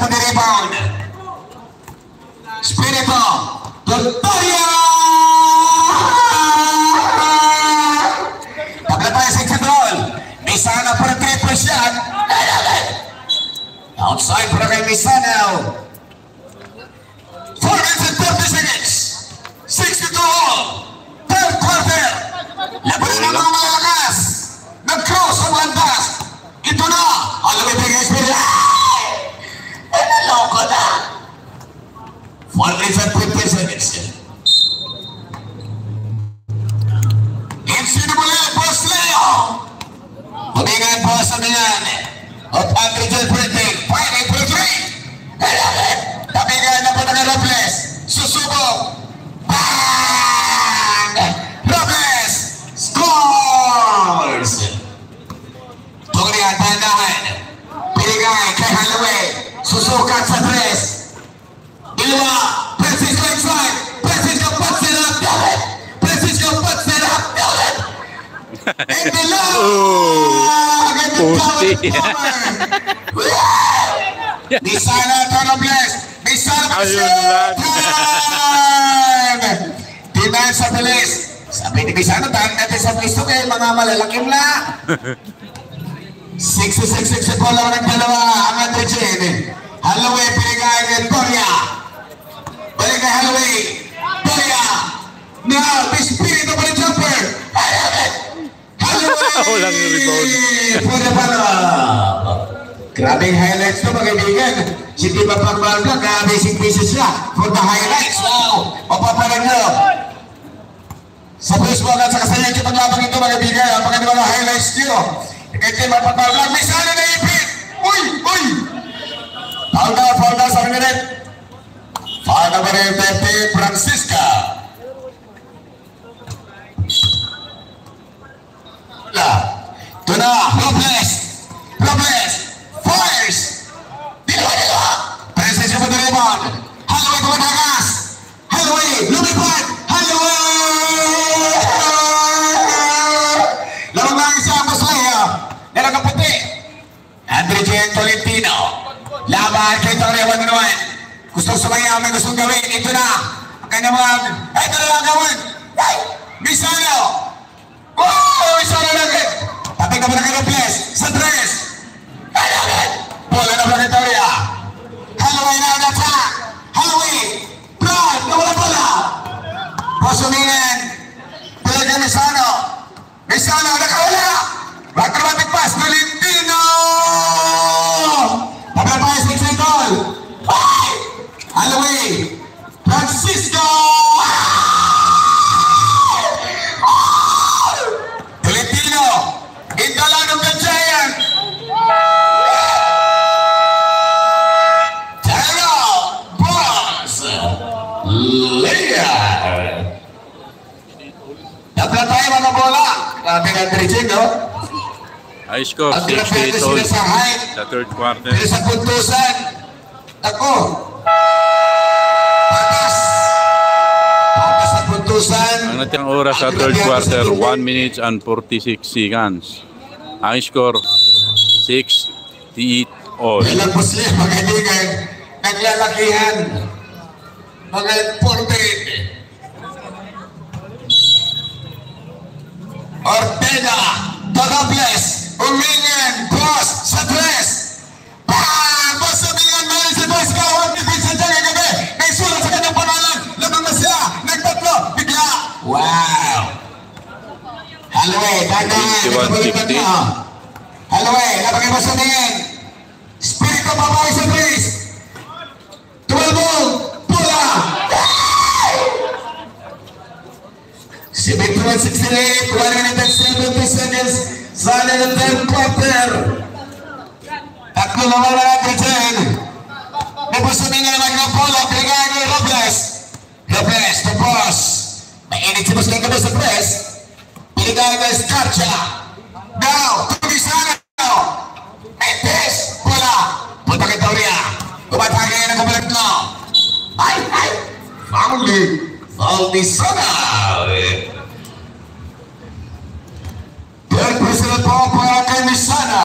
mo the rebound. Spirito. Victoria! Tabla tayo sa control. Misana for a triple shot. Outside para kay Misana. 4 minutes and 30 seconds. 62 all. Third quarter. Laban na mga malakas. Nag-cross ang landas. Ito na. Alam mo yung Spirito. Naloko na. 4 minutes and 50 seconds. Insinimuli, Boss Leo. Humingan po sa ganyan. At Andre John Printing. 5 April 3. Kailangan. Tabigan na po ng Robles. Susubok. Bang! Robles scores! Tungkol yan, tandahan. Pinigay kay Holloway. Susukat sa 3. Dalawa. Francisco inside. Francisco puts it up. Francisco puts it up. And below. Misana Robles. Misana Demand sa bilis. Sabi ni Misana, tahan natin sa bilis ito kayo mga malalaking na. 66-64 lang ng dalawa. Ang Andre Chen. Holloway, pinigay kay Victoria. Balik kay Holloway. Victoria. Now, the Spirito pa rin jumper. Holloway. Walang rebound. Pwede para. Grabing highlights to mga kaibigan. Si Diba Pagbalga, basic pieces siya for the highlights. Wow. Mapapalag nyo. Sa Facebook at sa kasayan yung paglabang ito mga kaibigan. Ang mga highlights nyo. Kaya Diba Pagbalga, may sana na ipit. Uy! Uy! Foul down sa minute. Foul na ba rin Francisca. Ito na, Robles. Robles. Fires. Dalawa. Presensya mo the rebound. Holloway tumatakas. Holloway. Lumipad. Holloway. Lamang lang isa ang Maslaya. Nalagang puti. Andre Jen Tolentino. Laban kay Victoria 1-1. Gustong sumaya, may gustong gawin. Ito na. Ang kanyang mga... Ito na lang gawin. Misano. Oh! Misano lang. Tapos ka pa na kay Robles. Sa 3. Bola na ba Victoria? Holloway na ang attack. Holloway. Brad. Nawala bola. Pasumingin. Bola kay Misano. Misano. Nakawala. Acrobatic pass. Tolentino. Pagkapayas ni Clayton. Holloway. Francisco. Tolentino. Indala ng the Giant. Tara. Boss. Leia. Dabla tayo mga bola. Grabe nga Trijing, no? High score, 68 all sa third quarter. Pero sa puntusan, ako, patas sa puntusan. Ang natirang oras sa third quarter, 1 minutes and 46 seconds. High score, 68 all. Ilang Muslim, mga kaibigan, naglalakihan. Mga imported. Ortega, Todobles. Umingin, Boss, sa 3. Boss, umingin, mali si Boss, kawag ni Vincent Jang gabi. May sulat sa kanyang pangalan. Lamang na siya. Nagtatlo. Bigla. Wow. Holloway, tandangan. 51-60. Holloway, labagay mo sa tingin. Spirito babae sa 3. Tumalbong. Pula. 71-68. 1 minute and 70 seconds. Sana ng third quarter. Tatlo na wala natin dyan. Nabusunin nga naman ng bola. Pinagay ni Robles. Robles, the boss. Mainit si Boss Leo sa press. Pinagay ni Escarcha. Now, tumisana. Entes, bola. Punta kay Victoria. Tumatagay ng kabalag na. Ay! Foul ni Sana. Third personal power para kay Misana.